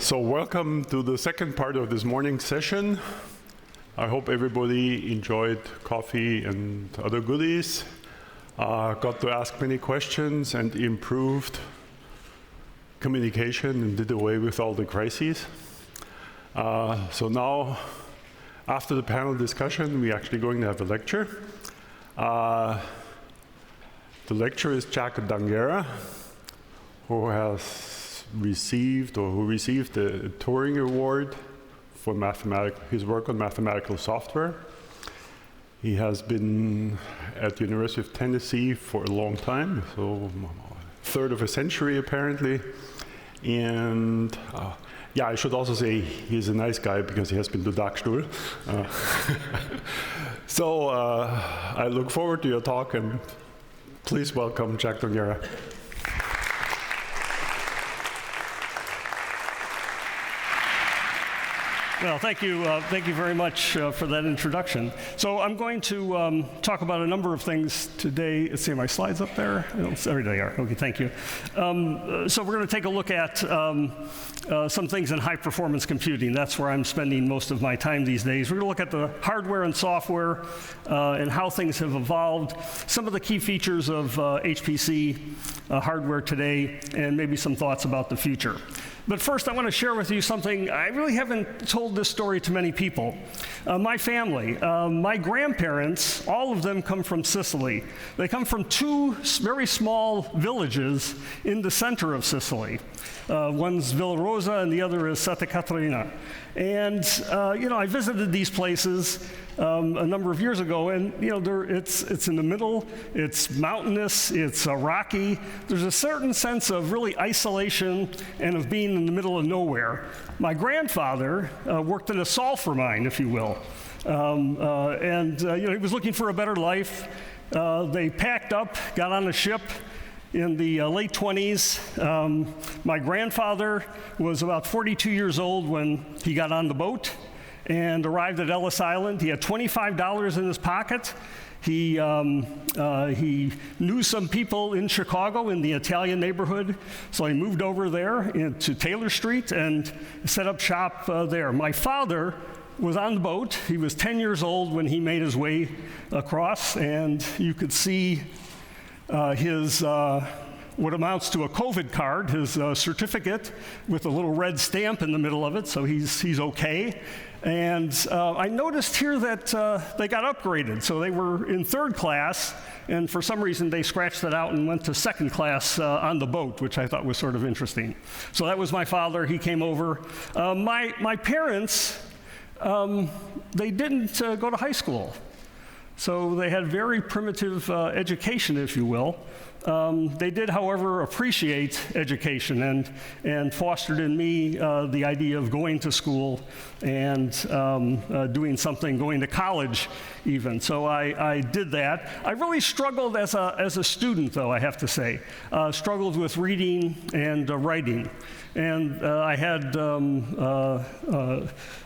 So welcome to the second part of this morning session. I hope everybody enjoyed coffee and other goodies, got to ask many questions and improved communication and did away with all the crises. So now, after the panel discussion, we're actually going to have a lecture. The lecturer is Jack Dongarra, who received the Turing Award for his work on mathematical software. He has been at the University of Tennessee for a long time, so a third of a century apparently. And yeah, I should also say he's a nice guy because he has been to Dagstuhl. So I look forward to your talk, and please welcome Jack Dongarra. Well, thank you very much for that introduction. So I'm going to talk about a number of things today. Let's see, are my slides up there? There they are. Okay, thank you. So we're going to take a look at some things in high-performance computing. That's where I'm spending most of my time these days. We're going to look at the hardware and software and how things have evolved, some of the key features of HPC hardware today, and maybe some thoughts about the future. But first, I want to share with you something. I really haven't told this story to many people. My family, my grandparents, all of them come from Sicily. They come from two very small villages in the center of Sicily. One's Villa Rosa and the other is Santa Caterina. And I visited these places a number of years ago, and it's in the middle, it's mountainous, it's rocky. There's a certain sense of really isolation and of being in the middle of nowhere. My grandfather worked in a sulfur mine, if you will, and he was looking for a better life. They packed up, got on a ship in the late 20s. My grandfather was about 42 years old when he got on the boat and arrived at Ellis Island. He had $25 in his pocket. He knew some people in Chicago in the Italian neighborhood, so he moved over there to Taylor Street and set up shop there. My father was on the boat. He was 10 years old when he made his way across, and you could see his what amounts to a COVID card, his certificate with a little red stamp in the middle of it, so he's okay. And I noticed here that they got upgraded. So they were in third class, and for some reason they scratched that out and went to second class on the boat, which I thought was sort of interesting. So that was my father. He came over. My parents, they didn't go to high school. So they had very primitive education, if you will. They did, however, appreciate education and fostered in me the idea of going to school and doing something, going to college even. So I did that. I really struggled as a student, though, I have to say. Struggled with reading and writing. And I had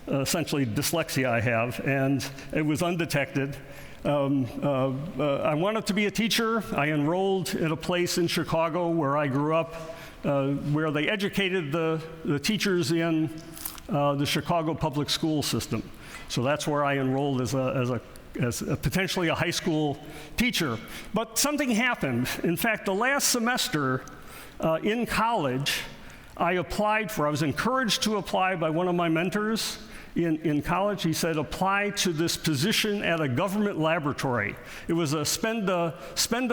essentially dyslexia I have, and it was undetected. I wanted to be a teacher. I enrolled at a place in Chicago where I grew up, where they educated the teachers in the Chicago public school system. So that's where I enrolled as potentially a high school teacher. But something happened. In fact, the last semester in college, I was encouraged to apply by one of my mentors in college. He said, apply to this position at a government laboratory. It was a spend a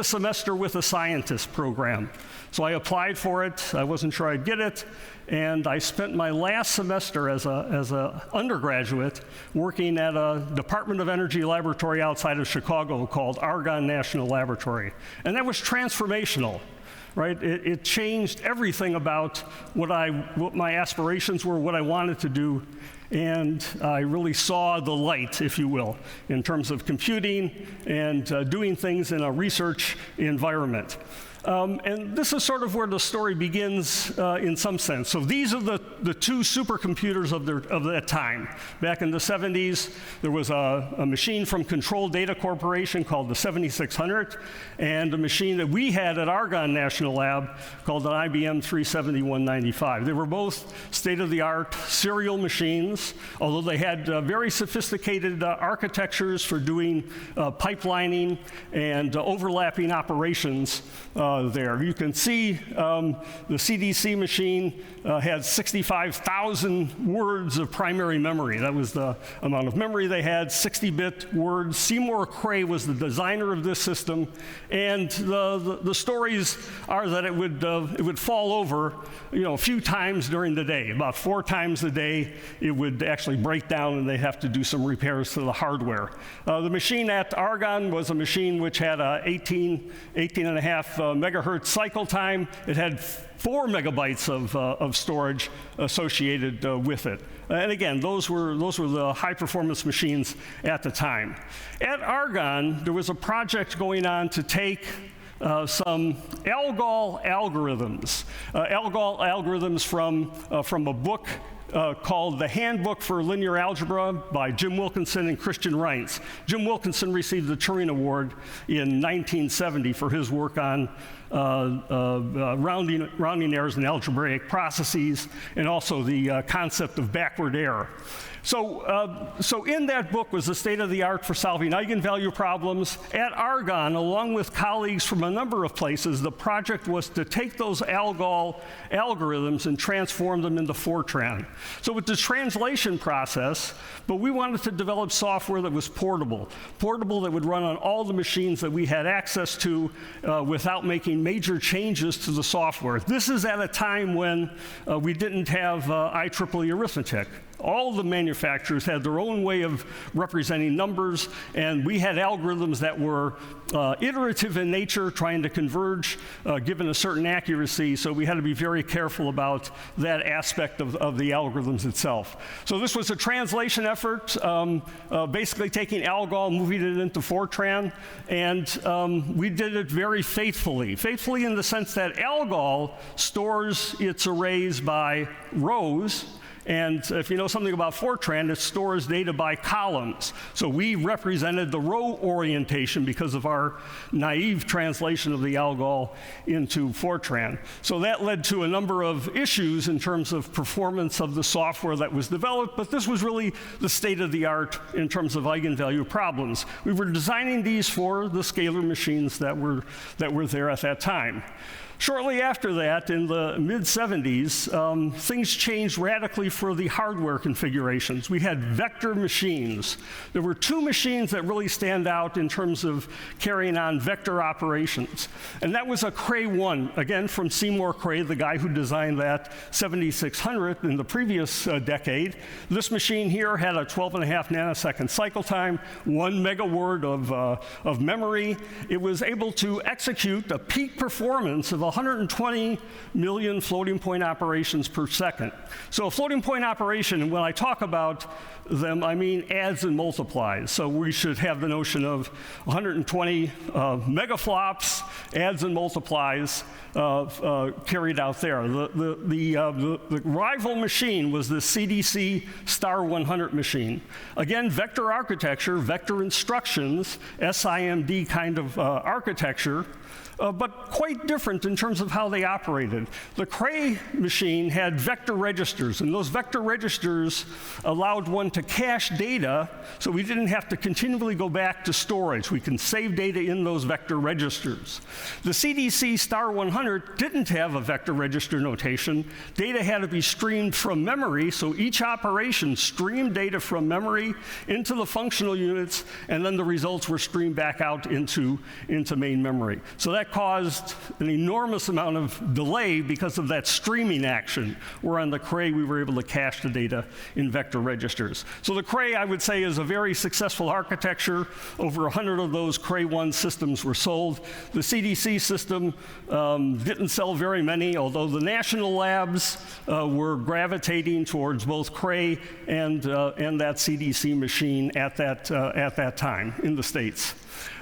semester with a scientist program. So I applied for it. I wasn't sure I'd get it. And I spent my last semester as a undergraduate working at a Department of Energy laboratory outside of Chicago called Argonne National Laboratory. And that was transformational. Right? It changed everything about what my aspirations were, what I wanted to do, and I really saw the light, if you will, in terms of computing and doing things in a research environment. And this is sort of where the story begins in some sense. So these are the two supercomputers of that time. Back in the 70s, there was a machine from Control Data Corporation called the 7600, and a machine that we had at Argonne National Lab called an IBM 37195. They were both state-of-the-art serial machines, although they had very sophisticated architectures for doing pipelining and overlapping operations there. You can see the CDC machine had 65,000 words of primary memory. That was the amount of memory they had, 60-bit words. Seymour Cray was the designer of this system, and the stories are that it would fall over, a few times during the day. About 4 times a day, it would actually break down, and they'd have to do some repairs to the hardware. The machine at Argonne was a machine which had a 18.5 megahertz cycle time. It had 4 megabytes of storage associated with it. And again, those were the high-performance machines at the time. At Argonne, there was a project going on to take some ALGOL algorithms. ALGOL algorithms from a book called The Handbook for Linear Algebra by Jim Wilkinson and Christian Reintz. Jim Wilkinson received the Turing Award in 1970 for his work on rounding errors in algebraic processes, and also the concept of backward error. So in that book was the state-of-the-art for solving eigenvalue problems. At Argonne, along with colleagues from a number of places, the project was to take those ALGOL algorithms and transform them into Fortran. So with the translation process, but we wanted to develop software that was portable that would run on all the machines that we had access to without making major changes to the software. This is at a time when we didn't have IEEE arithmetic. All the manufacturers had their own way of representing numbers, and we had algorithms that were iterative in nature, trying to converge given a certain accuracy, so we had to be very careful about that aspect of the algorithms itself. So this was a translation effort, basically taking ALGOL, moving it into Fortran, and we did it very faithfully. Faithfully in the sense that ALGOL stores its arrays by rows, and if you know something about Fortran, it stores data by columns. So we represented the row orientation because of our naive translation of the ALGOL into Fortran. So that led to a number of issues in terms of performance of the software that was developed, but this was really the state-of-the-art in terms of eigenvalue problems. We were designing these for the scalar machines that were there at that time. Shortly after that, in the mid-70s, things changed radically for the hardware configurations. We had vector machines. There were 2 machines that really stand out in terms of carrying on vector operations. And that was a Cray 1, again from Seymour Cray, the guy who designed that 7600 in the previous decade. This machine here had a 12.5 nanosecond cycle time, 1 megaword of memory. It was able to execute a peak performance of 120 million floating point operations per second. So a floating point operation, and when I talk about them, I mean adds and multiplies. So we should have the notion of 120 megaflops, adds and multiplies carried out there. The rival machine was the CDC Star 100 machine. Again, vector architecture, vector instructions, SIMD kind of architecture, but quite different in terms of how they operated. The Cray machine had vector registers, and those vector registers allowed one to cache data, so we didn't have to continually go back to storage. We can save data in those vector registers. The CDC Star 100 didn't have a vector register notation. Data had to be streamed from memory, so each operation streamed data from memory into the functional units, and then the results were streamed back out into main memory. So that caused an enormous amount of delay because of that streaming action, where on the Cray we were able to cache the data in vector registers. So the Cray, I would say, is a very successful architecture. Over 100 of those Cray 1 systems were sold. The CDC system didn't sell very many, although the national labs were gravitating towards both Cray and that CDC machine at that time in the States.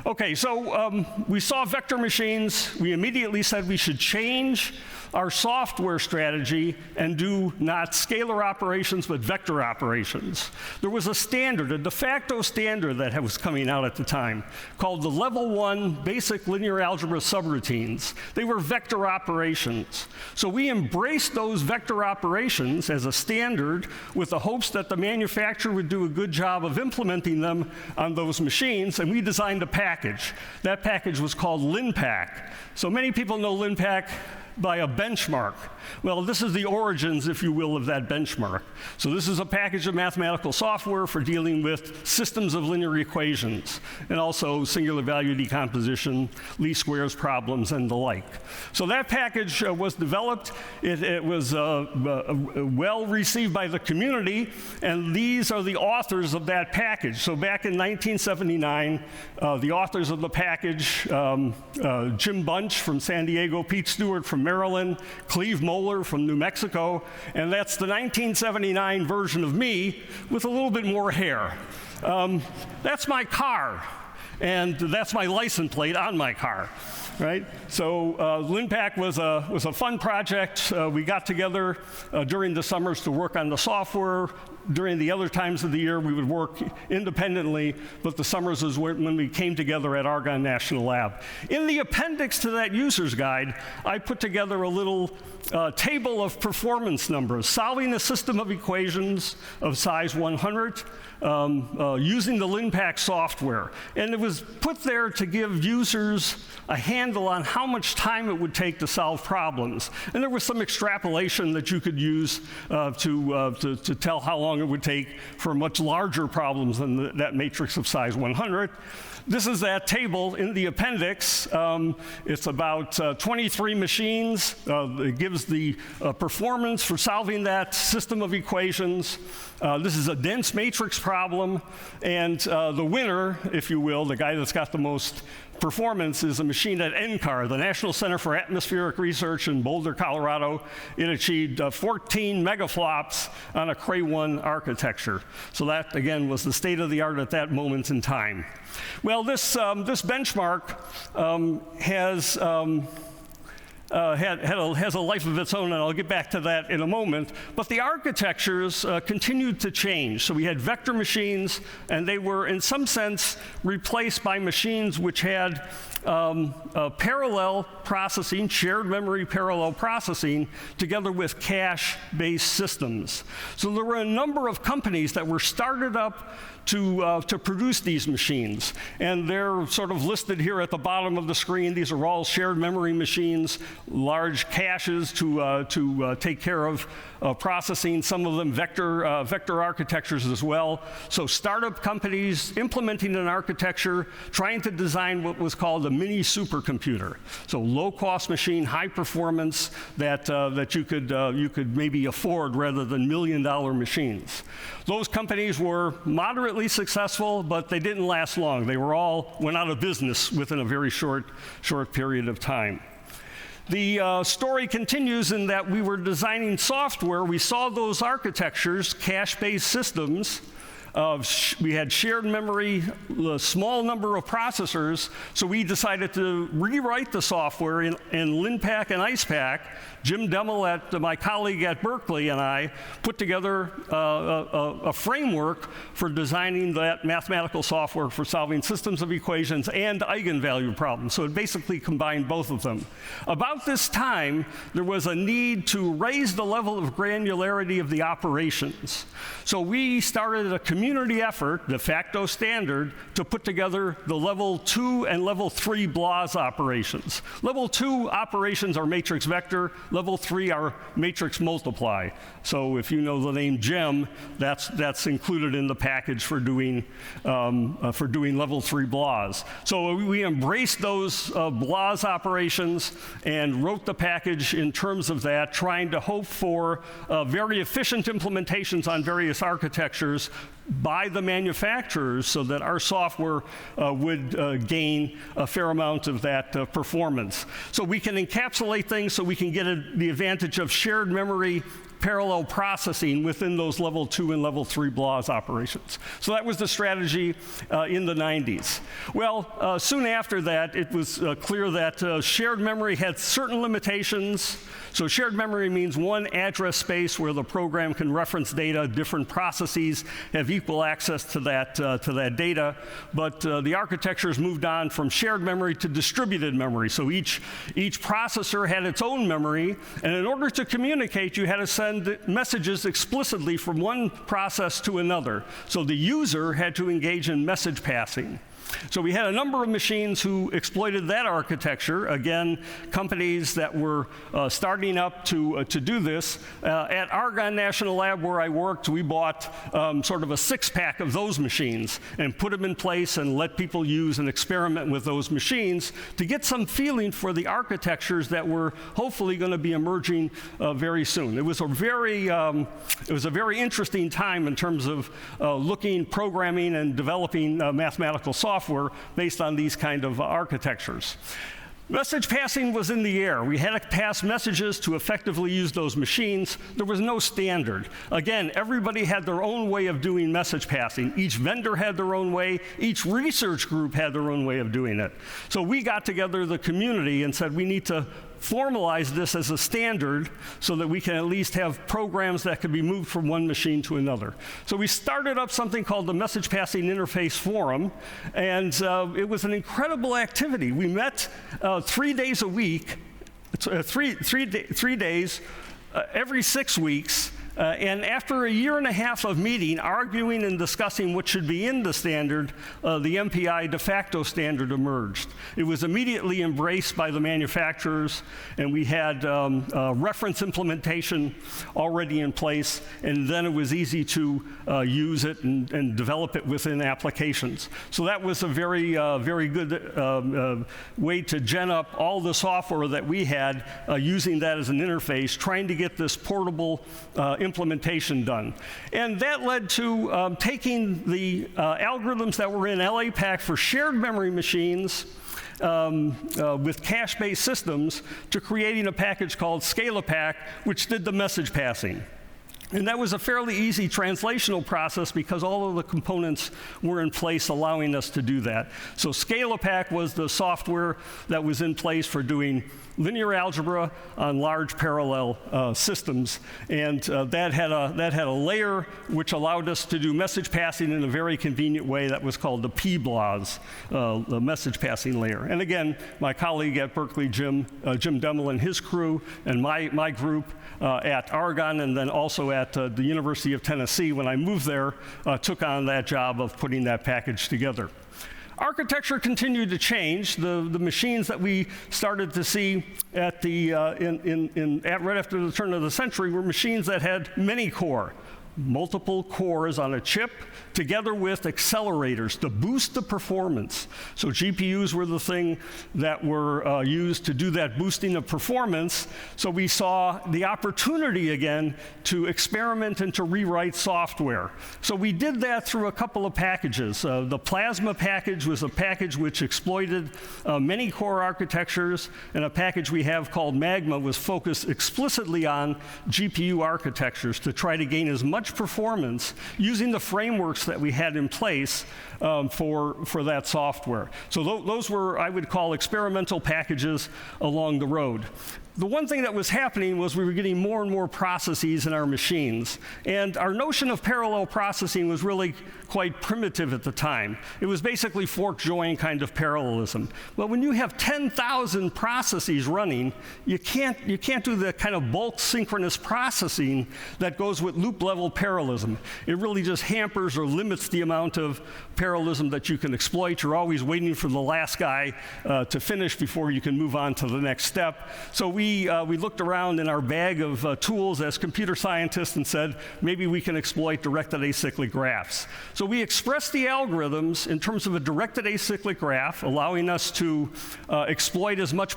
Okay, so we saw vector machines. machines, we immediately said we should change our software strategy and do not scalar operations, but vector operations. There was a standard, a de facto standard that was coming out at the time called the Level 1 Basic Linear Algebra Subroutines. They were vector operations. So we embraced those vector operations as a standard with the hopes that the manufacturer would do a good job of implementing them on those machines, and we designed a package. That package was called LinPack. So many people know LinPack by a benchmark. Well, this is the origins, if you will, of that benchmark. So this is a package of mathematical software for dealing with systems of linear equations, and also singular value decomposition, least squares problems, and the like. So that package was developed. It was well received by the community, and these are the authors of that package. So back in 1979, the authors of the package, Jim Bunch from San Diego, Pete Stewart from Maryland, Cleve Moeller from New Mexico, and that's the 1979 version of me with a little bit more hair. That's my car, and that's my license plate on my car, right? So LinPack was a fun project. We got together during the summers to work on the software. During the other times of the year, we would work independently, but the summers was when we came together at Argonne National Lab. In the appendix to that user's guide, I put together a little table of performance numbers, solving a system of equations of size 100 using the LinPack software. And it was put there to give users a handle on how much time it would take to solve problems. And there was some extrapolation that you could use to tell how long it would take for much larger problems than that matrix of size 100. This is that table in the appendix. It's about 23 machines. It gives the performance for solving that system of equations. This is a dense matrix problem, and the winner, if you will, the guy that's got the most performance, is a machine at NCAR, the National Center for Atmospheric Research in Boulder, Colorado. It achieved 14 megaflops on a Cray 1 architecture. So that, again, was the state of the art at that moment in time. Well, this benchmark has a life of its own, and I'll get back to that in a moment. But the architectures continued to change. So we had vector machines, and they were, in some sense, replaced by machines which had parallel processing, shared memory parallel processing, together with cache-based systems. So there were a number of companies that were started up to produce these machines. And they're sort of listed here at the bottom of the screen. These are all shared memory machines, large caches to take care of processing, some of them vector architectures as well. So startup companies implementing an architecture, trying to design what was called a mini supercomputer. So low-cost machine, high performance that you could maybe afford rather than million-dollar machines. Those companies were moderately successful, but they didn't last long. They went out of business within a very short period of time. The story continues in that we were designing software. We saw those architectures, cache-based systems. We had shared memory, a small number of processors, so we decided to rewrite the software in LinPack and IcePack. Jim Demmel, my colleague at Berkeley, and I put together a framework for designing that mathematical software for solving systems of equations and eigenvalue problems. So it basically combined both of them. About this time, there was a need to raise the level of granularity of the operations. So we started a community effort, de facto standard, to put together the level 2 and level 3 BLAS operations. Level 2 operations are matrix vector. Level 3 are matrix multiply. So if you know the name GEM, that's included in the package for doing level 3 BLAS. So we embraced those BLAS operations and wrote the package in terms of that, trying to hope for very efficient implementations on various architectures by the manufacturers so that our software would gain a fair amount of that performance. So we can encapsulate things so we can get the advantage of shared memory parallel processing within those level 2 and level 3 BLAS operations. So that was the strategy in the 90s. Well, soon after that, it was clear that shared memory had certain limitations. So shared memory means one address space where the program can reference data. Different processes have equal access to that data. But the architectures moved on from shared memory to distributed memory. So each processor had its own memory, and in order to communicate, you had to send messages explicitly from one process to another. So the user had to engage in message passing. So we had a number of machines who exploited that architecture. Again, companies that were starting up to do this. At Argonne National Lab, where I worked, we bought sort of a 6-pack of those machines and put them in place and let people use and experiment with those machines to get some feeling for the architectures that were hopefully going to be emerging very soon. It was a very interesting time in terms of programming and developing mathematical software based on these kind of architectures. Message passing was in the air. We had to pass messages to effectively use those machines. There was no standard. Again, everybody had their own way of doing message passing. Each vendor had their own way. Each research group had their own way of doing it. So we got together the community and said we need to formalize this as a standard so that we can at least have programs that could be moved from one machine to another. So we started up something called the Message Passing Interface Forum, and it was an incredible activity. We met 3 days a week, three days every 6 weeks. And after a year and a half of meeting, arguing and discussing what should be in the standard, the MPI de facto standard emerged. It was immediately embraced by the manufacturers, and we had reference implementation already in place, and then it was easy to use it and develop it within applications. So that was a very good way to gen up all the software that we had using that as an interface, trying to get this portable implementation done. And that led to taking the algorithms that were in LAPACK for shared memory machines with cache-based systems to creating a package called ScalePack, which did the message passing. And that was a fairly easy translational process because all of the components were in place allowing us to do that. So ScalePack was the software that was in place for doing linear algebra on large parallel systems, and that had a layer which allowed us to do message passing in a very convenient way that was called the PBLAS, the message passing layer. And again, my colleague at Berkeley, Jim Demmel and his crew, and my group at Argonne, and then also at the University of Tennessee, when I moved there, took on that job of putting that package together. Architecture continued to change. The machines that we started to see at right after the turn of the century were machines that had many core, multiple cores on a chip, together with accelerators to boost the performance. So GPUs were the thing that were used to do that boosting of performance. So we saw the opportunity again to experiment and to rewrite software. So we did that through a couple of packages. The Plasma package was a package which exploited many core architectures, and a package we have called Magma was focused explicitly on GPU architectures to try to gain as much performance using the frameworks that we had in place for that software. So those were, I would call, experimental packages along the road. The one thing that was happening was we were getting more and more processes in our machines. And our notion of parallel processing was really quite primitive at the time. It was basically fork-join kind of parallelism. But when you have 10,000 processes running, you can't do the kind of bulk synchronous processing that goes with loop-level parallelism. It really just hampers or limits the amount of parallelism that you can exploit. You're always waiting for the last guy to finish before you can move on to the next step. So we looked around in our bag of tools as computer scientists and said, maybe we can exploit directed acyclic graphs. So we expressed the algorithms in terms of a directed acyclic graph, allowing us to exploit as much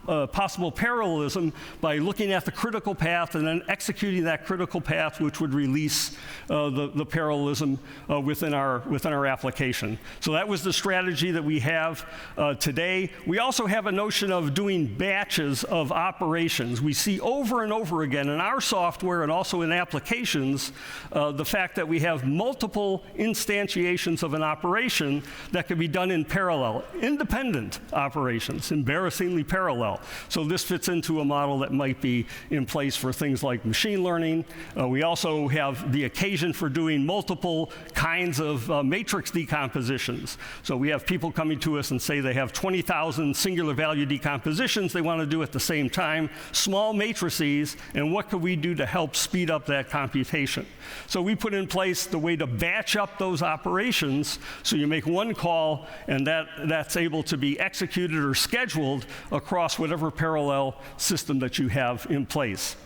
possible parallelism by looking at the critical path and then executing that critical path, which would release the parallelism within our application. So that was the strategy that we have today. We also have a notion of doing batches of operations. We see over and over again in our software and also in applications the fact that we have multiple instantiations of an operation that can be done in parallel, independent operations, embarrassingly parallel. So this fits into a model that might be in place for things like machine learning. We also have the occasion for doing multiple kinds of matrix decompositions. So we have people coming to us and say they have 20,000 singular value decompositions they want to do at the same time, small matrices, and what could we do to help speed up that computation? So we put in place the way to batch up those operations so you make one call and that's able to be executed or scheduled across whatever parallel system that you have in place.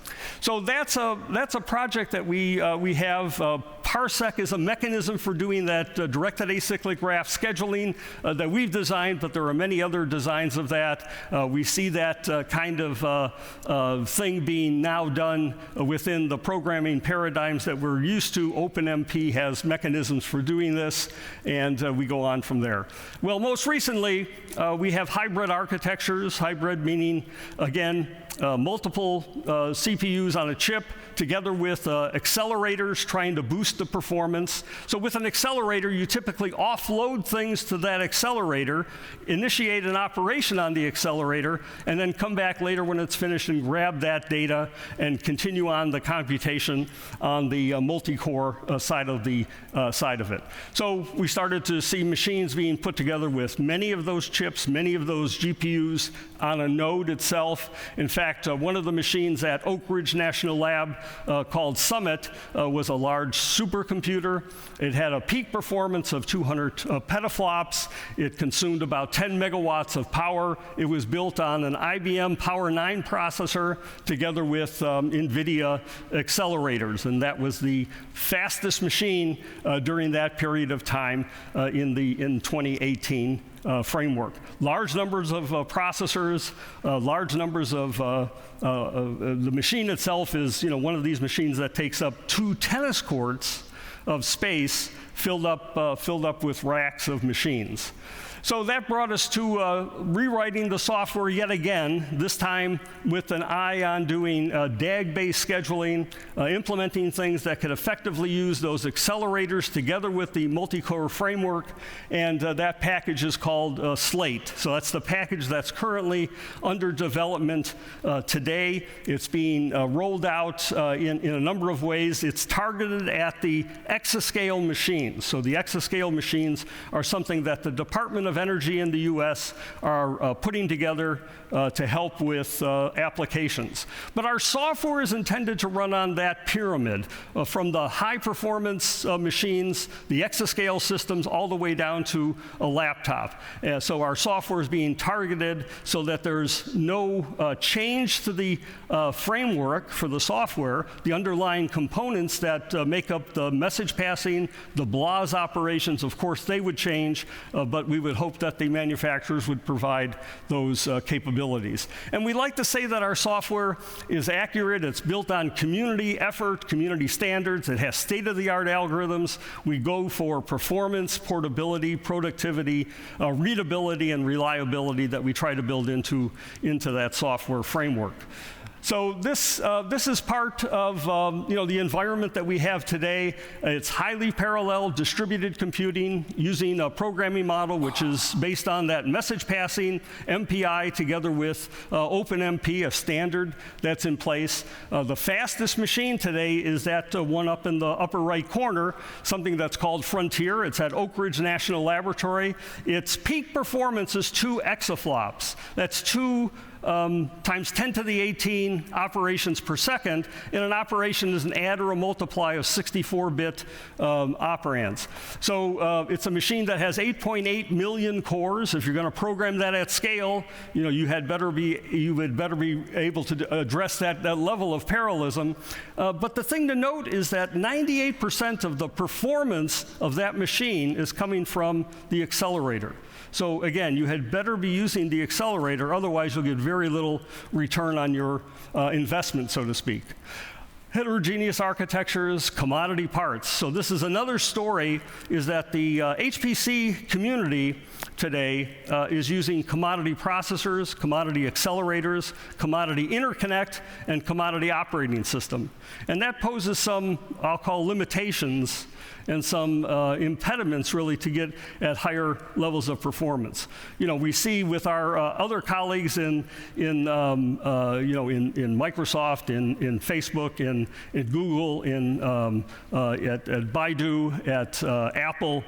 So that's a project that we have. Parsec is a mechanism for doing that directed acyclic graph scheduling that we've designed, but there are many other designs of that. We see that kind of thing being now done within the programming paradigms that we're used to. OpenMP has mechanisms for doing this, and we go on from there. Well, most recently, we have hybrid architectures. Hybrid meaning, again, multiple CPUs on a chip together with accelerators trying to boost the performance. So with an accelerator, you typically offload things to that accelerator, initiate an operation on the accelerator, and then come back later when it's finished and grab that data and continue on the computation on the multi-core side of it. So we started to see machines being put together with many of those chips, many of those GPUs on a node itself. In fact, one of the machines at Oak Ridge National Lab called Summit was a large supercomputer. It had a peak performance of 200 petaflops. It consumed about 10 megawatts of power. It was built on an IBM Power 9 processor together with NVIDIA accelerators, and that was the fastest machine during that period of time in 2018 framework. Large numbers of processors, large numbers of the machine itself is, one of these machines that takes up 2 tennis courts of space filled up with racks of machines. So that brought us to rewriting the software yet again, this time with an eye on doing DAG-based scheduling, implementing things that could effectively use those accelerators together with the multi-core framework, and that package is called Slate. So that's the package that's currently under development today. It's being rolled out in a number of ways. It's targeted at the Exascale machines. So the Exascale machines are something that the Department of Energy in the US are putting together to help with applications. But our software is intended to run on that pyramid from the high performance machines, the Exascale systems, all the way down to a laptop. So our software is being targeted so that there's no change to the framework for the software, the underlying components that make up the message passing, the BLAS operations. Of course, they would change, but we would hope that the manufacturers would provide those capabilities. And we like to say that our software is accurate. It's built on community effort, community standards. It has state-of-the-art algorithms. We go for performance, portability, productivity, readability, and reliability that we try to build into that software framework. So this is part of the environment that we have today. It's highly parallel distributed computing using a programming model which is based on that message passing MPI together with OpenMP, a standard that's in place. The fastest machine today is that one up in the upper right corner, something that's called Frontier. It's at Oak Ridge National Laboratory. Its peak performance is 2 exaflops. That's 2 times 10 to the 18 operations per second, and an operation is an add or a multiply of 64-bit operands. So it's a machine that has 8.8 million cores. If you're going to program that at scale, you would better be able to address that level of parallelism. But the thing to note is that 98% of the performance of that machine is coming from the accelerator. So again, you had better be using the accelerator, otherwise you'll get very very little return on your investment, so to speak. Heterogeneous architectures, commodity parts. So this is another story, is that the HPC community today is using commodity processors, commodity accelerators, commodity interconnect, and commodity operating system. And that poses some, I'll call, limitations and some impediments really to get at higher levels of performance. You know, we see with our other colleagues in Microsoft, in Facebook, in Google, at Baidu, at Apple,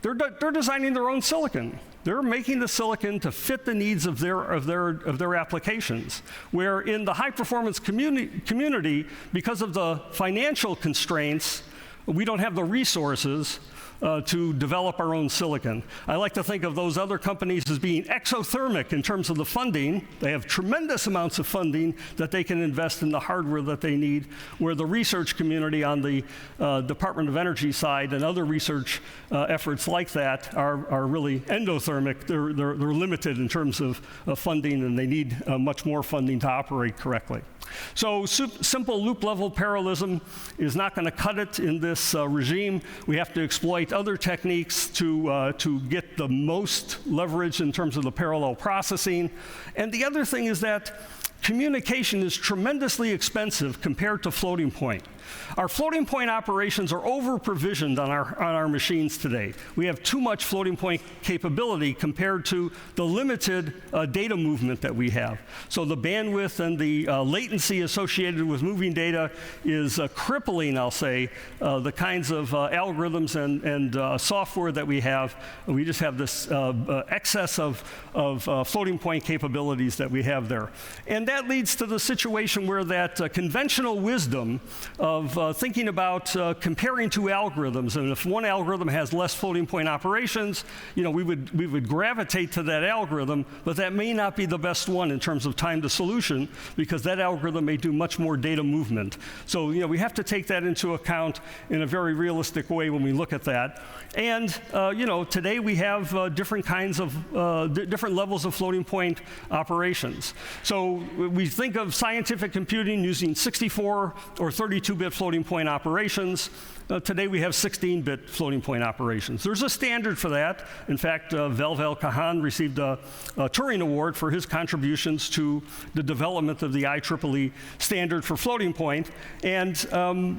they're designing their own silicon. They're making the silicon to fit the needs of their applications. Where in the high performance community, because of the financial constraints, we don't have the resources to develop our own silicon. I like to think of those other companies as being exothermic in terms of the funding. They have tremendous amounts of funding that they can invest in the hardware that they need, where the research community on the Department of Energy side and other research efforts like that are really endothermic. They're limited in terms of funding, and they need much more funding to operate correctly. So simple loop-level parallelism is not going to cut it in this regime. We have to exploit other techniques to get the most leverage in terms of the parallel processing. And the other thing is that communication is tremendously expensive compared to floating point. Our floating point operations are over-provisioned on our machines today. We have too much floating point capability compared to the limited data movement that we have. So the bandwidth and the latency associated with moving data is crippling, I'll say, the kinds of algorithms and software that we have. We just have this excess of floating point capabilities that we have there. And that leads to the situation where that conventional wisdom of thinking about comparing two algorithms, and if one algorithm has less floating point operations, you know, we would gravitate to that algorithm, but that may not be the best one in terms of time to solution, because that algorithm may do much more data movement. So, you know, we have to take that into account in a very realistic way when we look at that. And you know, today we have different kinds of different levels of floating point operations. So we think of scientific computing using 64 or 32-bit floating point operations. Today we have 16-bit floating point operations. There's a standard for that. In fact, Velvel Kahan received a Turing Award for his contributions to the development of the IEEE standard for floating point. And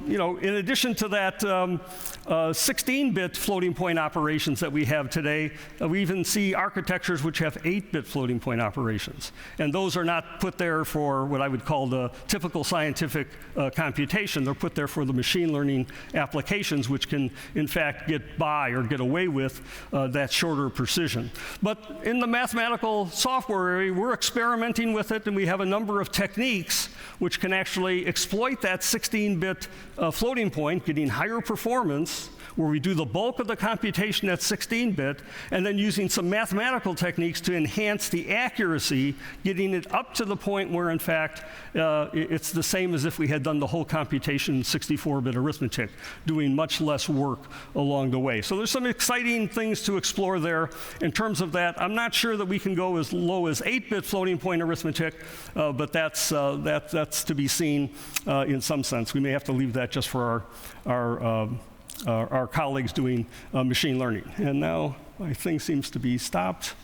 you know, in addition to that 16-bit floating point operations that we have today, we even see architectures which have 8-bit floating point operations. And those are not put there for what I would call the typical scientific computation. They're put there for the machine learning applications, which can, in fact, get by or get away with that shorter precision. But in the mathematical software area, we're experimenting with it, and we have a number of techniques which can actually exploit that 16-bit floating point, getting higher performance, where we do the bulk of the computation at 16-bit, and then using some mathematical techniques to enhance the accuracy, getting it up to the point where, in fact, it's the same as if we had done the whole computation in 64-bit arithmetic, doing much less work along the way. So there's some exciting things to explore there in terms of that. I'm not sure that we can go as low as 8-bit floating point arithmetic, but that's to be seen in some sense. We may have to leave that just for our colleagues doing machine learning. And now my thing seems to be stopped.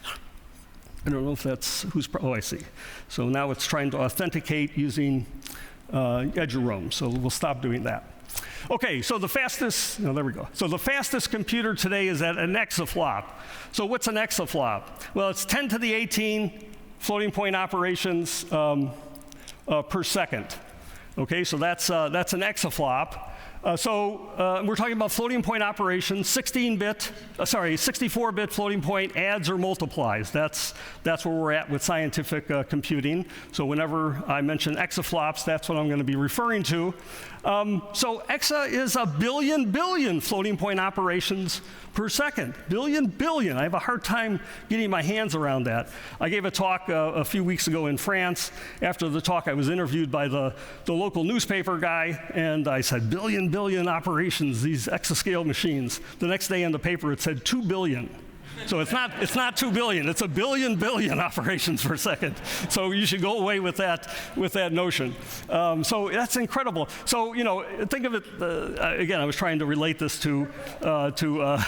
I don't know if that's oh, I see. So now it's trying to authenticate using Eduroam. So we'll stop doing that. Okay, so the fastest, no, there we go. So the fastest computer today is at an exaflop. So what's an exaflop? Well, it's 10 to the 18 floating point operations per second. Okay, so that's an exaflop. We're talking about floating point operations, 64-bit floating point adds or multiplies. That's where we're at with scientific computing. So whenever I mention exaflops, that's what I'm going to be referring to. So exa is a billion floating point operations per second. Billion. I have a hard time getting my hands around that. I gave a talk a few weeks ago in France. After the talk, I was interviewed by the local newspaper guy, and I said, billion operations, these exascale machines. The next day in the paper, it said 2 billion. So it's not 2 billion, it's a billion operations per second. So you should go away with that notion. So that's incredible. So, you know, think of it, again, I was trying to relate this to the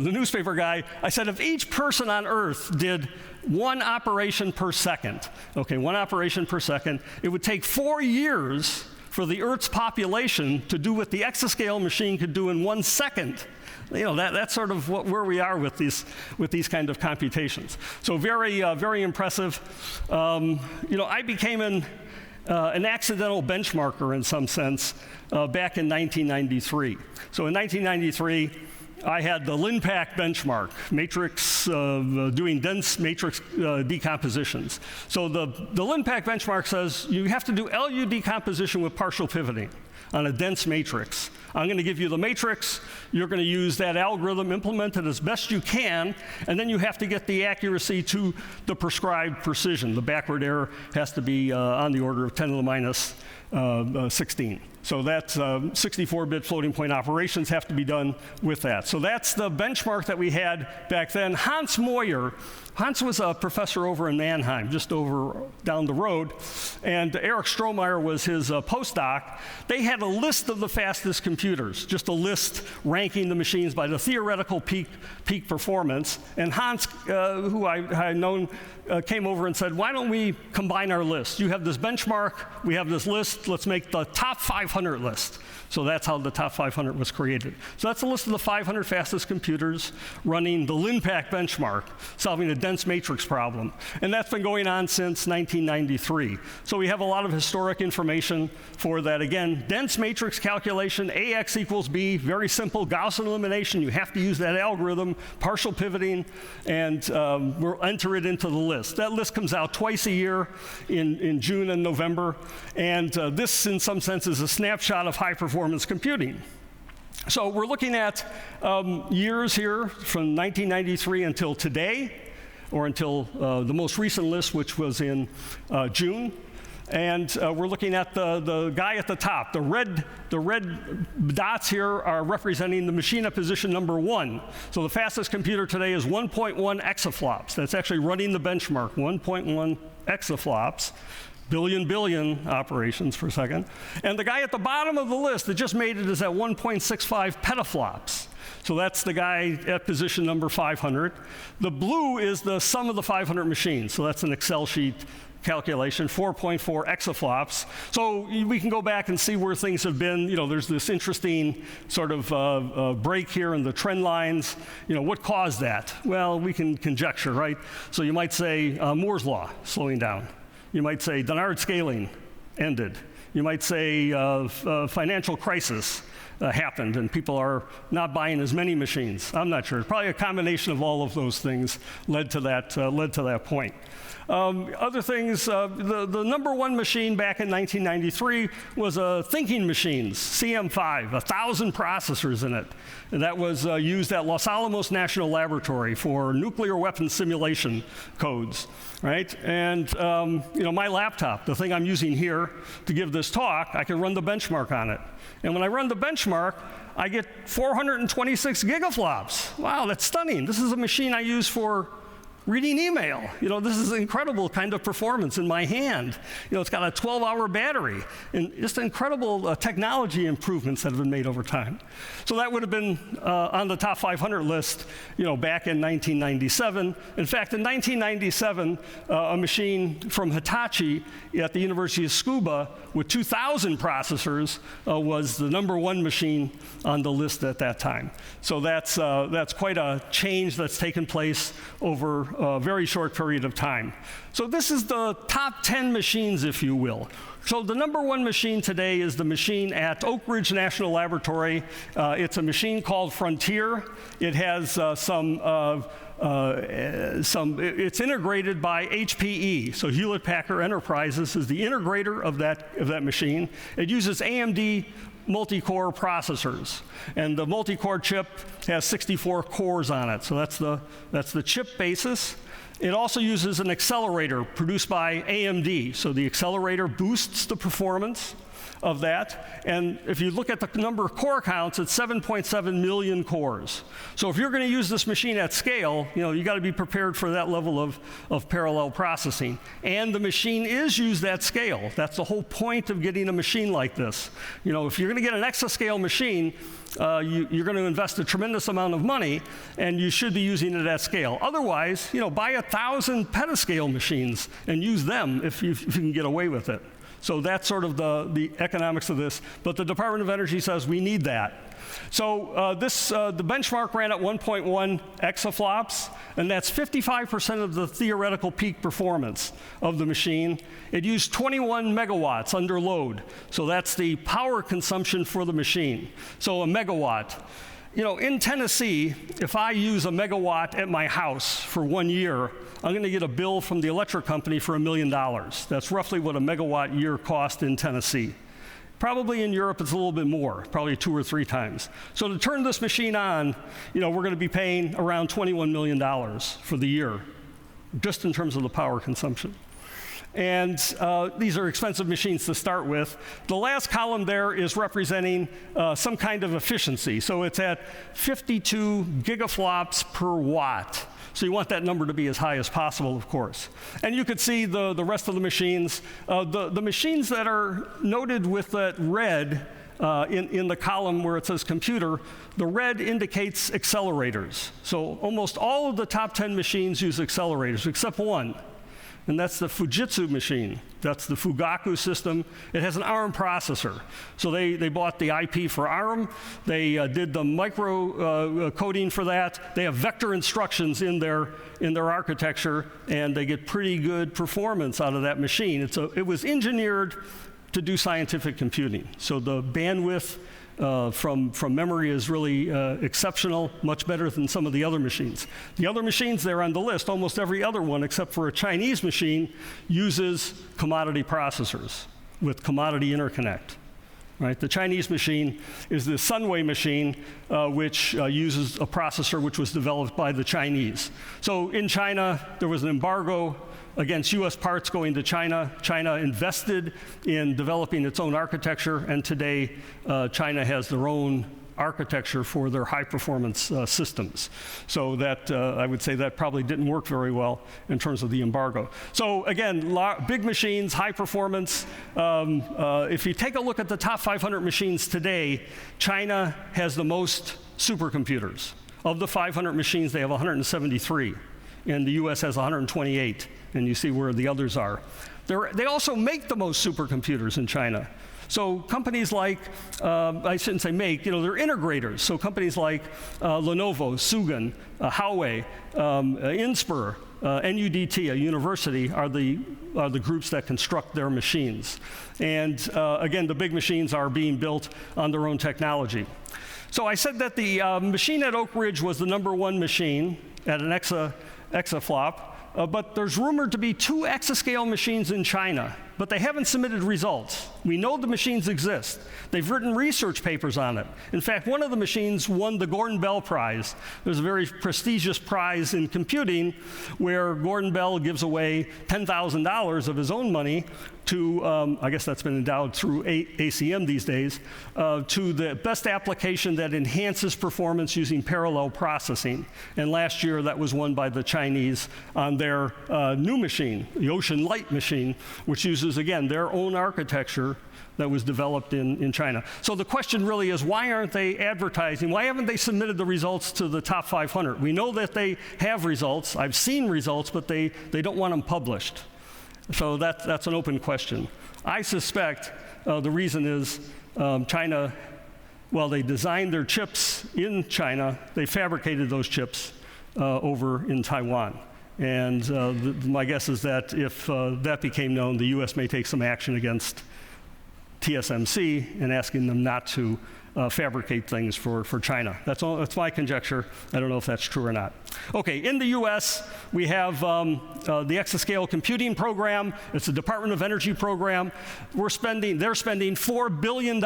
newspaper guy. I said, if each person on Earth did 1 operation per second, okay, 1 operation per second, it would take 4 years for the Earth's population to do what the Exascale machine could do in 1 second. You know, that's sort of where we are with these kind of computations. So very impressive. You know, I became an accidental benchmarker in some sense back in 1993. So in 1993, I had the LINPACK benchmark, matrix, doing dense matrix decompositions. So the LINPACK benchmark says you have to do LU decomposition with partial pivoting on a dense matrix. I'm going to give you the matrix, you're going to use that algorithm, implement it as best you can, and then you have to get the accuracy to the prescribed precision. The backward error has to be on the order of 10 to the minus 16. So that's 64-bit floating point operations have to be done with that. So that's the benchmark that we had back then. Hans Moyer, Hans was a professor over in Mannheim, just over down the road, and Eric Strohmeyer was his postdoc. They had a list of the fastest computers, just a list ranking the machines by the theoretical peak performance. And Hans, who I had known, came over and said, why don't we combine our list? You have this benchmark, we have this list, let's make the top 500 list. So that's how the top 500 was created. So that's a list of the 500 fastest computers running the LINPACK benchmark, solving a dense matrix problem. And that's been going on since 1993. So we have a lot of historic information for that. Again, dense matrix calculation, AX equals B, very simple Gaussian elimination. You have to use that algorithm, partial pivoting, and we'll enter it into the list. That list comes out twice a year in June and November. And this, in some sense, is a snapshot of high performance computing. So we're looking at years here from 1993 until today, or until the most recent list, which was in June. And we're looking at the guy at the top. The red dots here are representing the machine at position number 1. So the fastest computer today is 1.1 exaflops. That's actually running the benchmark, 1.1 exaflops. Billion operations per second. And the guy at the bottom of the list that just made it is at 1.65 petaflops. So that's the guy at position number 500. The blue is the sum of the 500 machines. So that's an Excel sheet calculation, 4.4 exaflops. So we can go back and see where things have been. You know, there's this interesting sort of break here in the trend lines. You know, what caused that? Well, we can conjecture, right? So you might say Moore's law slowing down. You might say Dongarra scaling ended. You might say financial crisis happened and people are not buying as many machines. I'm not sure. Probably a combination of all of those things led to that point. Other things, the number 1 machine back in 1993 was a thinking machines, CM5, 1,000 processors in it. And that was used at Los Alamos National Laboratory for nuclear weapons simulation codes, right? And you know, my laptop, the thing I'm using here to give this talk, I can run the benchmark on it. And when I run the benchmark, I get 426 gigaflops. Wow, that's stunning. This is a machine I use for reading email. You know, this is incredible kind of performance in my hand. You know, it's got a 12-hour battery and just incredible technology improvements that have been made over time. So that would have been on the top 500 list, you know, back in 1997. In fact, in 1997, a machine from Hitachi at the University of Tsukuba with 2,000 processors was the number 1 machine on the list at that time. So that's quite a change that's taken place over a very short period of time. So this is the top 10 machines, if you will. So the number 1 machine today is the machine at Oak Ridge National Laboratory. It's a machine called Frontier. It has it's integrated by HPE. So Hewlett-Packard Enterprises is the integrator of that machine. It uses AMD multi-core processors, and the multi-core chip has 64 cores on it. So that's the chip basis. It also uses an accelerator produced by AMD. So the accelerator boosts the performance. of that. And if you look at the number of core counts, it's 7.7 million cores. So if you're going to use this machine at scale, you got to be prepared for that level of parallel processing. And the machine is used at scale. That's the whole point of getting a machine like this. If you're going to get an exascale machine, you're going to invest a tremendous amount of money, and you should be using it at scale. Otherwise, buy 1,000 petascale machines and use them if you can get away with it. So that's sort of the economics of this. But the Department of Energy says we need that. So the benchmark ran at 1.1 exaflops, and that's 55% of the theoretical peak performance of the machine. It used 21 megawatts under load. So that's the power consumption for the machine. So a megawatt. In Tennessee, if I use a megawatt at my house for 1 year, I'm going to get a bill from the electric company for $1 million. That's roughly what a megawatt year cost in Tennessee. Probably in Europe, it's a little bit more, probably 2 or 3 times. So to turn this machine on, we're going to be paying around $21 million for the year, just in terms of the power consumption. And these are expensive machines to start with. The last column there is representing some kind of efficiency. So it's at 52 gigaflops per watt. So you want that number to be as high as possible, of course. And you could see the rest of the machines. The machines that are noted with that red in the column where it says computer, the red indicates accelerators. So almost all of the top 10 machines use accelerators, except one. And that's the Fujitsu machine. That's the Fugaku system. It has an ARM processor. So they bought the IP for ARM. They did the micro coding for that. They have vector instructions in their architecture, and they get pretty good performance out of that machine. It was engineered to do scientific computing. So the bandwidth from memory is really exceptional, much better than some of the other machines. The other machines there on the list, almost every other one except for a Chinese machine, uses commodity processors with commodity interconnect. Right? The Chinese machine is the Sunway machine, which uses a processor which was developed by the Chinese. So in China, there was an embargo against US parts going to China. China invested in developing its own architecture, and today China has their own architecture for their high-performance systems. So that, I would say that probably didn't work very well in terms of the embargo. So again, big machines, high performance. If you take a look at the top 500 machines today, China has the most supercomputers. Of the 500 machines, they have 173, and the US has 128, and you see where the others are. They also make the most supercomputers in China. So companies like, I shouldn't say make, they're integrators. So companies like Lenovo, Sugan, Huawei, Inspur, NUDT, a university, are the groups that construct their machines. And again, the big machines are being built on their own technology. So I said that the machine at Oak Ridge was the #1 machine at an exaflop. But there's rumored to be 2 exascale machines in China, but they haven't submitted results. We know the machines exist. They've written research papers on it. In fact, one of the machines won the Gordon Bell Prize. There's a very prestigious prize in computing where Gordon Bell gives away $10,000 of his own money to, I guess that's been endowed through ACM these days, to the best application that enhances performance using parallel processing. And last year, that was won by the Chinese on their new machine, the Ocean Light machine, which uses, again, their own architecture that was developed in China. So the question really is, why aren't they advertising? Why haven't they submitted the results to the top 500? We know that they have results. I've seen results, but they don't want them published. So that's an open question. I suspect the reason is China, well, they designed their chips in China. They fabricated those chips over in Taiwan. And my guess is that if that became known, the US may take some action against TSMC and asking them not to fabricate things for China. That's my conjecture. I don't know if that's true or not. Okay, in the US, we have the Exascale computing program. It's a Department of Energy program. They're spending $4 billion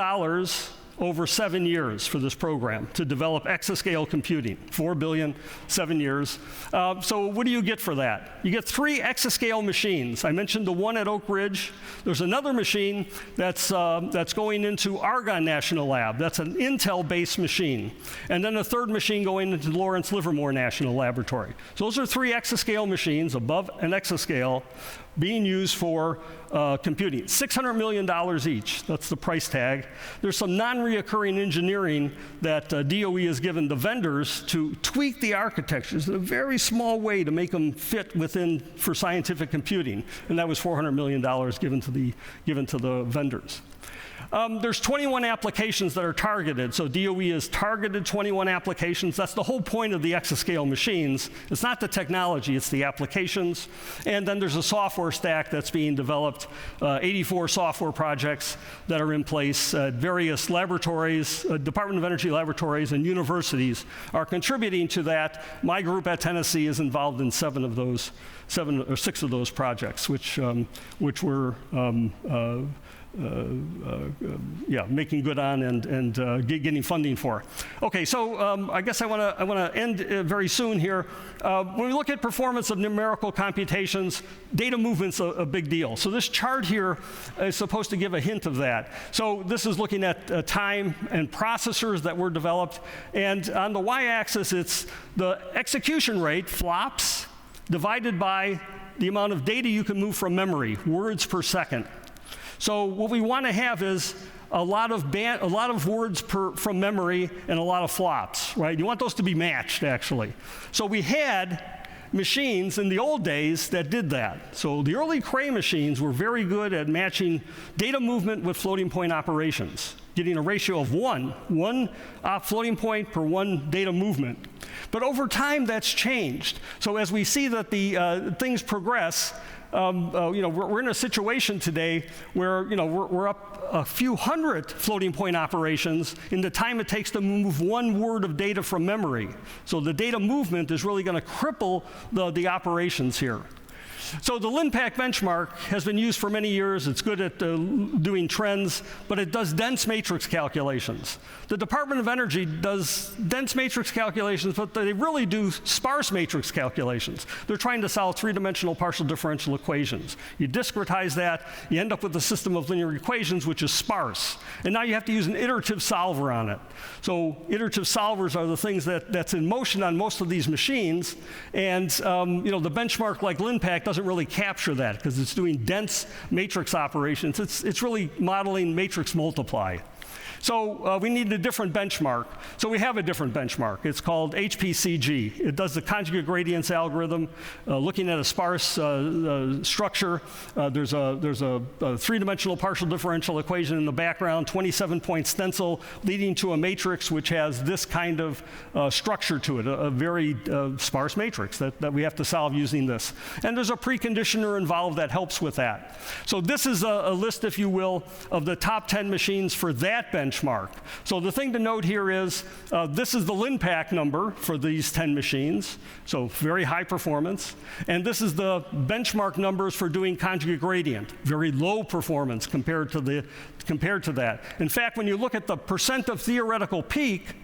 over 7 years for this program to develop exascale computing. $4 billion, 7 years. So what do you get for that? You get 3 exascale machines. I mentioned the one at Oak Ridge. There's another machine that's going into Argonne National Lab. That's an Intel-based machine. And then a third machine going into Lawrence Livermore National Laboratory. So those are 3 exascale machines above an exascale being used for computing. $600 million each, that's the price tag. There's some non-reoccurring engineering that DOE has given the vendors to tweak the architectures in a very small way to make them fit within for scientific computing. And that was $400 million given to the vendors. There's 21 applications that are targeted. So DOE has targeted 21 applications. That's the whole point of the exascale machines. It's not the technology, it's the applications. And then there's a software stack that's being developed, 84 software projects that are in place at various laboratories, Department of Energy laboratories and universities are contributing to that. My group at Tennessee is involved in 6 of those projects, which we're making good on and getting funding for. Okay, so I guess I want to end very soon here. When we look at performance of numerical computations, data movement's a big deal. So this chart here is supposed to give a hint of that. So this is looking at time and processors that were developed, and on the y-axis it's the execution rate, flops, divided by the amount of data you can move from memory, words per second. So what we want to have is a lot of words from memory and a lot of flops, right? You want those to be matched, actually. So we had machines in the old days that did that. So the early Cray machines were very good at matching data movement with floating point operations, getting a ratio of one floating point per 1 data movement. But over time, that's changed. So as we see that the things progress, we're in a situation today where we're up a few hundred floating point operations in the time it takes to move 1 word of data from memory. So the data movement is really going to cripple the operations here. So the LINPACK benchmark has been used for many years. It's good at doing trends, but it does dense matrix calculations. The Department of Energy does dense matrix calculations, but they really do sparse matrix calculations. They're trying to solve 3-dimensional partial differential equations. You discretize that, you end up with a system of linear equations, which is sparse. And now you have to use an iterative solver on it. So iterative solvers are the things that's in motion on most of these machines. And the benchmark like LINPACK doesn't really capture that because it's doing dense matrix operations. It's really modeling matrix multiply. So we need a different benchmark. So we have a different benchmark. It's called HPCG. It does the conjugate gradients algorithm, looking at a sparse structure. There's a 3-dimensional partial differential equation in the background, 27-point stencil, leading to a matrix which has this kind of structure to it, a very sparse matrix that we have to solve using this. And there's a preconditioner involved that helps with that. So this is a list, if you will, of the top 10 machines for that benchmark. So the thing to note here is this is the LINPACK number for these 10 machines, so very high performance. And this is the benchmark numbers for doing conjugate gradient, very low performance compared to that. In fact, when you look at the percent of theoretical peak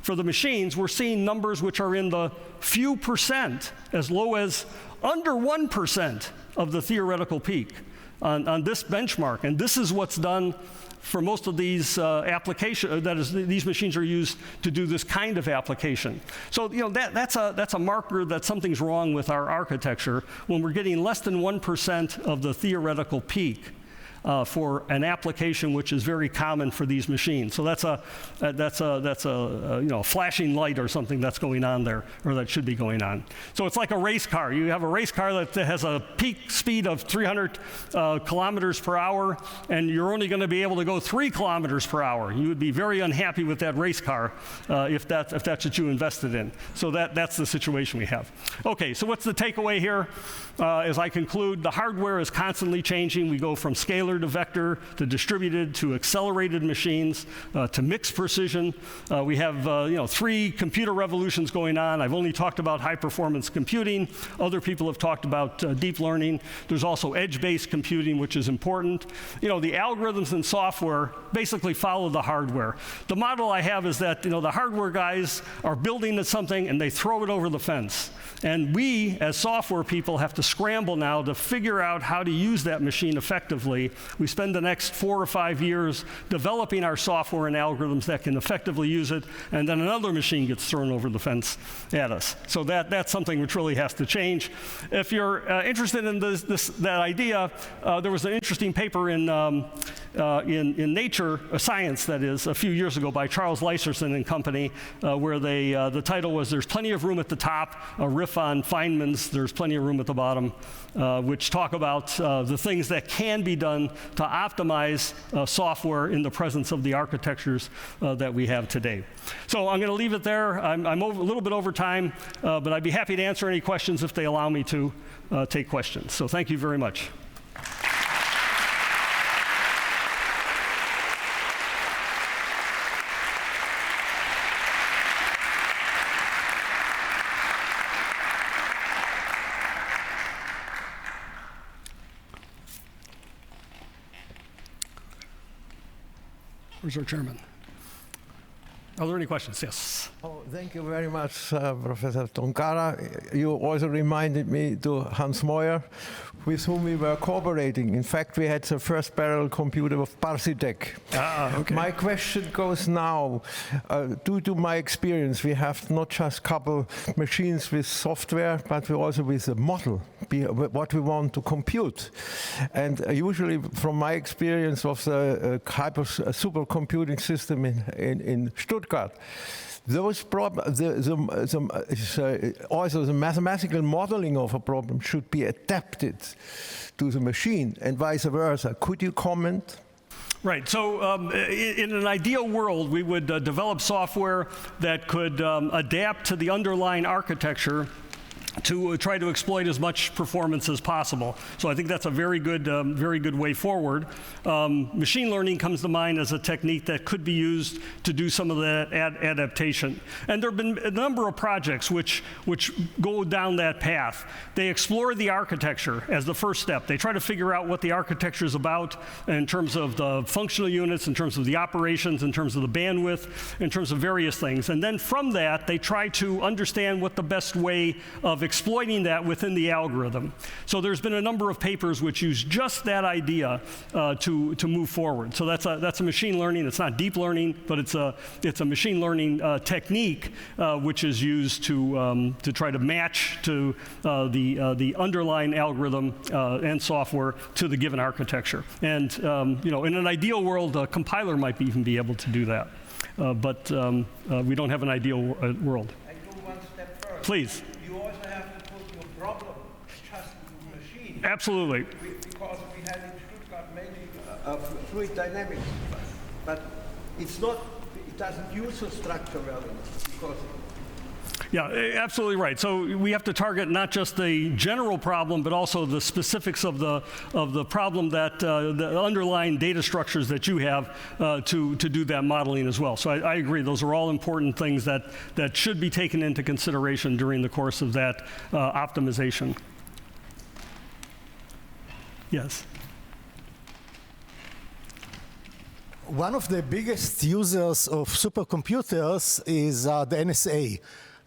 for the machines, we're seeing numbers which are in the few percent, as low as under 1% of the theoretical peak on this benchmark. And this is what's done for most of these applications, that is, these machines are used to do this kind of application. So that's a marker that something's wrong with our architecture when we're getting less than 1% of the theoretical peak for an application which is very common for these machines. So that's a flashing light or something that's going on there, or that should be going on. So it's like a race car. You have a race car that has a peak speed of 300 kilometers per hour, and you're only going to be able to go 3 kilometers per hour. You would be very unhappy with that race car if that's what you invested in. So that's the situation we have. Okay, so what's the takeaway here? As I conclude, the hardware is constantly changing. We go from scalar granular to vector, to distributed, to accelerated machines, to mixed precision. We have 3 computer revolutions going on. I've only talked about high-performance computing. Other people have talked about deep learning. There's also edge-based computing, which is important. The algorithms and software basically follow the hardware. The model I have is that the hardware guys are building something and they throw it over the fence. And we, as software people, have to scramble now to figure out how to use that machine effectively. We spend the next 4 or 5 years developing our software and algorithms that can effectively use it, and then another machine gets thrown over the fence at us. So that's something which really has to change. If you're interested in that idea, there was an interesting paper in Nature, Science that is, a few years ago by Charles Lyserson and company, where the title was "There's Plenty of Room at the Top," a riff on Feynman's "There's Plenty of Room at the Bottom," which talk about the things that can be done to optimize software in the presence of the architectures that we have today. So I'm going to leave it there. I'm a little bit over time, but I'd be happy to answer any questions if they allow me to take questions. So thank you very much. Where's our chairman? Are there any questions? Yes. Oh, thank you very much, Professor Dongarra. You also reminded me to Hans Moyer, with whom we were cooperating. In fact, we had the first parallel computer of Parsitek. Okay. My question goes now, due to my experience, we have not just a couple machines with software, but we also with a model, what we want to compute. And usually, from my experience of the supercomputing system in Stuttgart, those also the mathematical modeling of a problem should be adapted to the machine and vice versa. Could you comment? Right. So in an ideal world, we would develop software that could adapt to the underlying architecture to try to exploit as much performance as possible. So I think that's a very good way forward. Machine learning comes to mind as a technique that could be used to do some of that adaptation. And there have been a number of projects which go down that path. They explore the architecture as the first step. They try to figure out what the architecture is about in terms of the functional units, in terms of the operations, in terms of the bandwidth, in terms of various things. And then from that, they try to understand what the best way of exploiting that within the algorithm. So there's been a number of papers which use just that idea to move forward. So that's a machine learning. It's not deep learning, but it's a machine learning technique which is used to try to match to the underlying algorithm and software to the given architecture. And in an ideal world, a compiler might even be able to do that. But we don't have an ideal world. I go one step further. Please. You also have to put your problem just into the machine. Absolutely. Because we had in Stuttgart mainly fluid dynamics, but it doesn't use the structure well enough because. Yeah, absolutely right. So we have to target not just the general problem, but also the specifics of the problem that the underlying data structures that you have to do that modeling as well. So I agree. Those are all important things that should be taken into consideration during the course of that optimization. Yes. One of the biggest users of supercomputers is the NSA.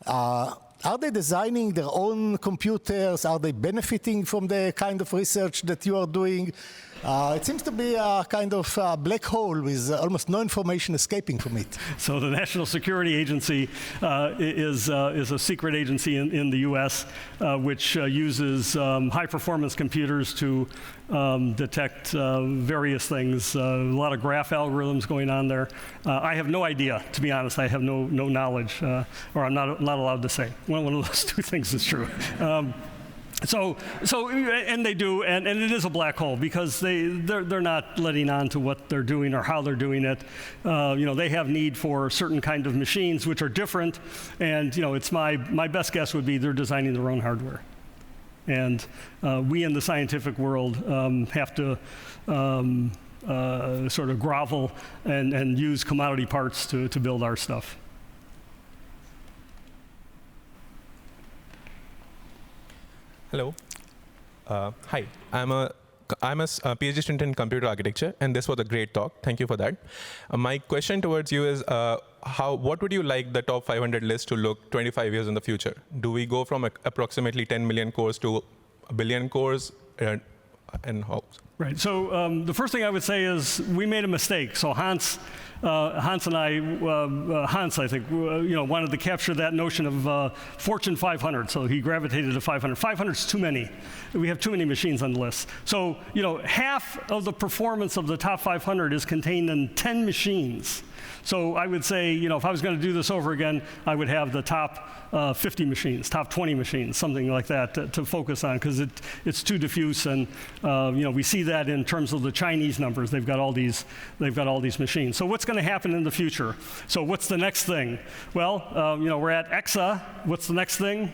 Are they designing their own computers? Are they benefiting from the kind of research that you are doing? It seems to be a kind of black hole with almost no information escaping from it. So the National Security Agency is a secret agency in the U.S. Which uses high-performance computers to detect various things. A lot of graph algorithms going on there. I have no idea, to be honest. I have no knowledge, or I'm not allowed to say. One of those two things is true. And they do, and it is a black hole because they're not letting on to what they're doing or how they're doing it. They have need for certain kind of machines which are different, and it's my best guess would be they're designing their own hardware. And we in the scientific world have to sort of grovel and use commodity parts to build our stuff. Hello. Hi. I'm a PhD student in computer architecture, and this was a great talk. Thank you for that. My question towards you is, what would you like the top 500 list to look 25 years in the future? Do we go from approximately 10 million cores to a billion cores, and how? Right. So the first thing I would say is we made a mistake. So Hans and I, Hans, I think, wanted to capture that notion of Fortune 500. So he gravitated to 500. 500 is too many. We have too many machines on the list. So half of the performance of the top 500 is contained in 10 machines. So I would say, if I was going to do this over again, I would have the top 50 machines, top 20 machines, something like that to focus on, because it's too diffuse, and we see that in terms of the Chinese numbers. They've got all these machines. So what's going to happen in the future? So what's the next thing? Well, we're at Exa. What's the next thing?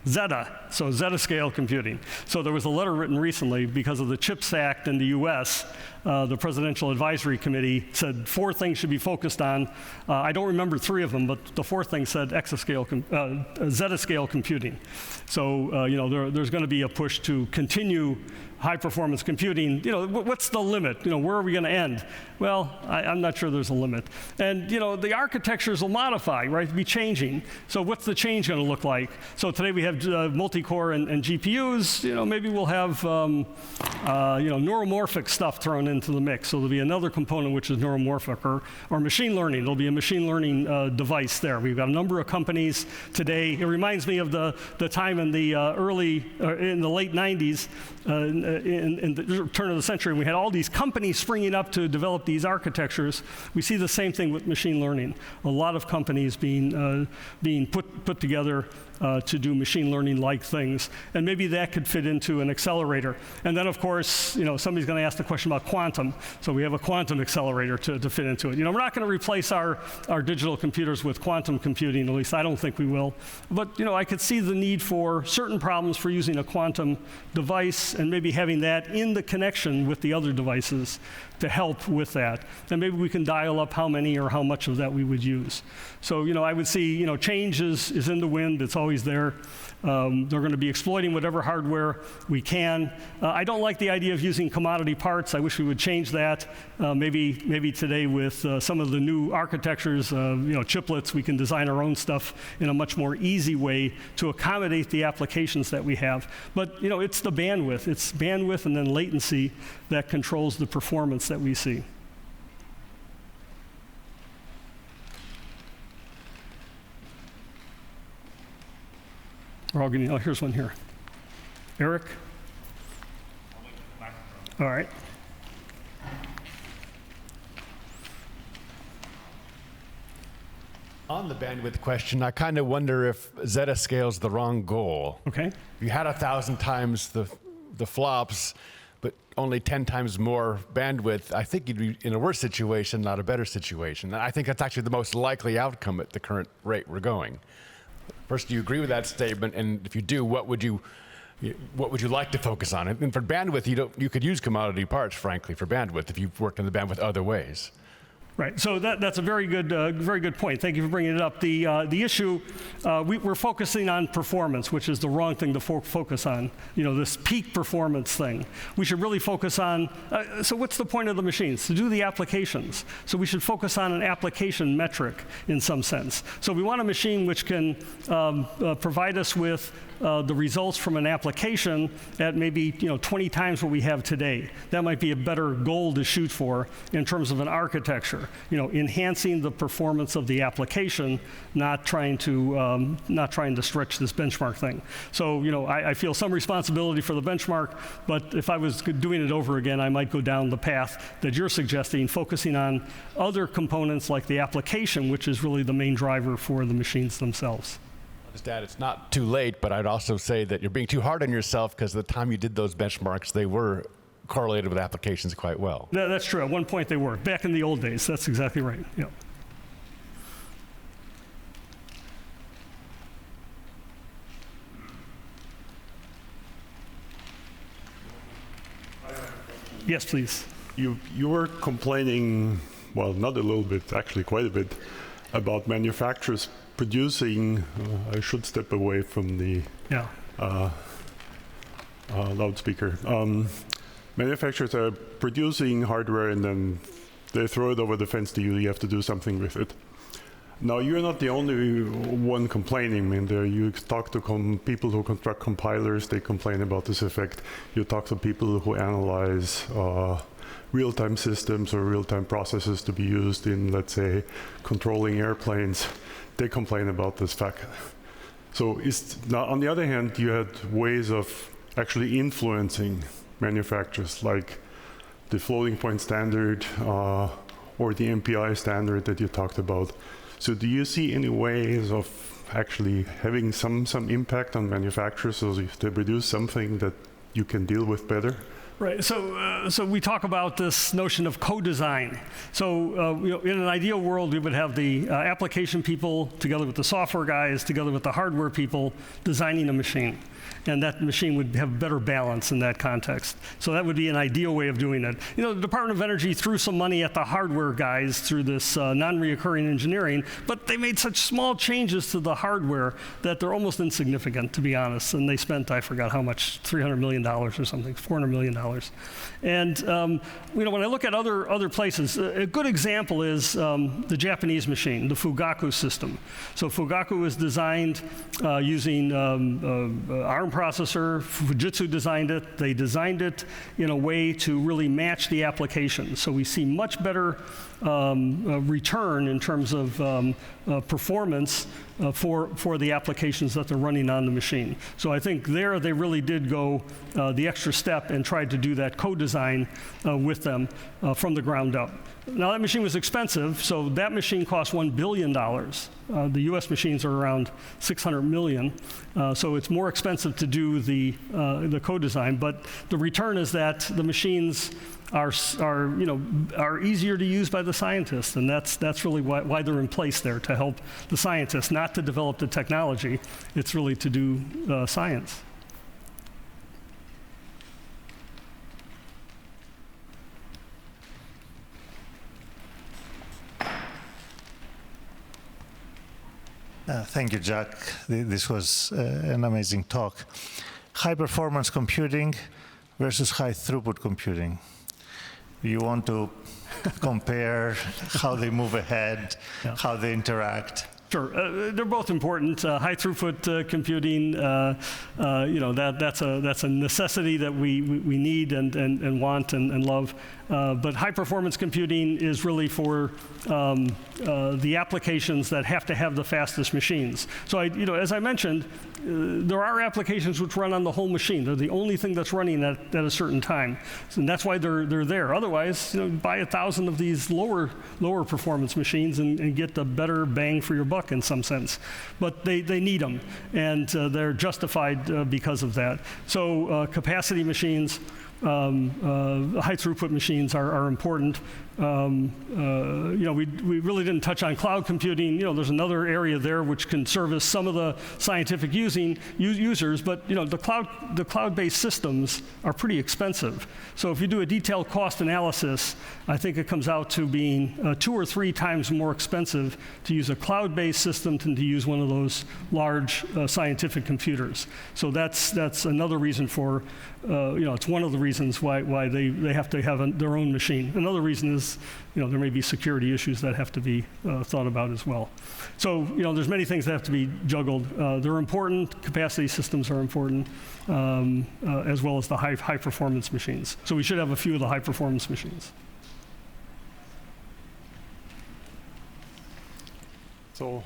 Zeta, so Exascale computing. So there was a letter written recently because of the CHIPS Act in the US. The Presidential Advisory Committee said 4 things should be focused on. I don't remember 3 of them, but the 4th thing said Exascale computing. So there's going to be a push to continue high-performance computing. What's the limit? Where are we going to end? Well, I'm not sure there's a limit. And the architectures will modify, right? Be changing. So what's the change going to look like? So today we have multi-core and GPUs. Maybe we'll have neuromorphic stuff thrown into the mix. So there'll be another component which is neuromorphic, or machine learning. There'll be a machine learning device there. We've got a number of companies today. It reminds me of the time in the in the late 90s. In the turn of the century, we had all these companies springing up to develop these architectures. We see the same thing with machine learning. A lot of companies being put together to do machine learning-like things, and maybe that could fit into an accelerator. And then, of course, somebody's going to ask the question about quantum. So we have a quantum accelerator to fit into it. We're not going to replace our digital computers with quantum computing. At least I don't think we will. But I could see the need for certain problems for using a quantum device, and maybe having that in the connection with the other devices to help with that. And maybe we can dial up how many or how much of that we would use. So, I would see, change is in the wind. It's always there. They're going to be exploiting whatever hardware we can. I don't like the idea of using commodity parts. I wish we would change that. Maybe today with some of the new architectures, chiplets, we can design our own stuff in a much more easy way to accommodate the applications that we have. But it's the bandwidth. It's bandwidth and then latency that controls the performance that we see. We're all getting, here's one here. Eric? All right. On the bandwidth question, I kind of wonder if Exascale is the wrong goal. Okay. If you had 1,000 times the flops, but only 10 times more bandwidth, I think you'd be in a worse situation, not a better situation. And I think that's actually the most likely outcome at the current rate we're going. First, do you agree with that statement? And if you do, what would you like to focus on? And for bandwidth, you could use commodity parts, frankly, for bandwidth if you've worked on the bandwidth other ways. Right. So that's a very good point. Thank you for bringing it up. The issue, we're focusing on performance, which is the wrong thing to focus on. This peak performance thing. We should really focus on. So what's the point of the machines? To do the applications. So we should focus on an application metric in some sense. So we want a machine which can provide us with the results from an application at maybe 20 times what we have today. That might be a better goal to shoot for in terms of an architecture. Enhancing the performance of the application, not trying to stretch this benchmark thing. So I feel some responsibility for the benchmark, but if I was doing it over again, I might go down the path that you're suggesting, focusing on other components like the application, which is really the main driver for the machines themselves. Just add, it's not too late, but I'd also say that you're being too hard on yourself because the time you did those benchmarks, they were correlated with applications quite well. That's true. At one point they were. Back in the old days. That's exactly right. Yeah. Yes, please. You were complaining, well, not a little bit, actually quite a bit, about manufacturers producing, I should step away from the Yeah. loudspeaker. Manufacturers are producing hardware and then they throw it over the fence to you. You have to do something with it. Now, you're not the only one complaining. I mean, you talk to people who construct compilers, they complain about this effect. You talk to people who analyze real-time systems or real-time processes to be used in, let's say, controlling airplanes. They complain about this fact. So now, on the other hand, you had ways of actually influencing manufacturers, like the floating point standard or the MPI standard that you talked about. So do you see any ways of actually having some impact on manufacturers so if they produce something that you can deal with better? Right. So we talk about this notion of co-design. So in an ideal world, we would have the application people together with the software guys, together with the hardware people, designing a machine. And that machine would have better balance in that context. So that would be an ideal way of doing it. You know, the Department of Energy threw some money at the hardware guys through this non-reoccurring engineering, but they made such small changes to the hardware that they're almost insignificant, to be honest. And they spent, I forgot how much, $300 million or something, $400 million. And you know, when I look at other places, a good example is the Japanese machine, the Fugaku system. So Fugaku was designed using ARM processor. Fujitsu designed it. They designed it in a way to really match the application. So we see much better return in terms of performance for the applications that they're running on the machine. So I think there they really did go the extra step and tried to do that co-design with them from the ground up. Now that machine was expensive, so that machine cost $1 billion. The US machines are around 600 million, so it's more expensive to do the co-design, but the return is that the machines are easier to use by the scientists, and that's really why they're in place there, to help the scientists, not to develop the technology. It's really to do science. Thank you, Jack. This was an amazing talk. High-performance computing versus high-throughput computing. You want to compare how they move ahead, how they interact? Sure, they're both important. High throughput computing, that's a necessity that we need and want and love. But high performance computing is really for the applications that have to have the fastest machines. So as I mentioned, there are applications which run on the whole machine. They're the only thing that's running at a certain time, and that's why they're there. Otherwise, buy 1,000 of these lower performance machines and get the better bang for your buck in some sense. But they need them, and they're justified because of that. So capacity machines, high throughput machines are important. We really didn't touch on cloud computing. There's another area there which can service some of the scientific users, but the cloud-based systems are pretty expensive. So if you do a detailed cost analysis, I think it comes out to being 2 or 3 times more expensive to use a cloud-based system than to use one of those large scientific computers. So that's another reason for, it's one of the reasons why they have to have their own machine. Another reason is, there may be security issues that have to be thought about as well. So, there's many things that have to be juggled. They're important. Capacity systems are important, as well as the high performance machines. So we should have a few of the high performance machines. So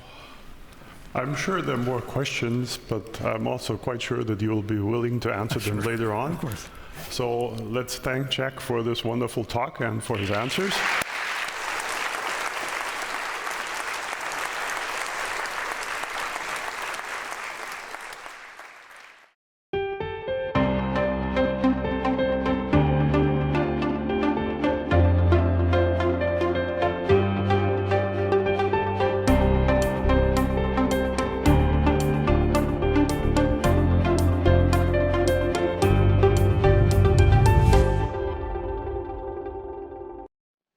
I'm sure there are more questions, but I'm also quite sure that you will be willing to answer them later on. Of course. So let's thank Jack for this wonderful talk and for his answers.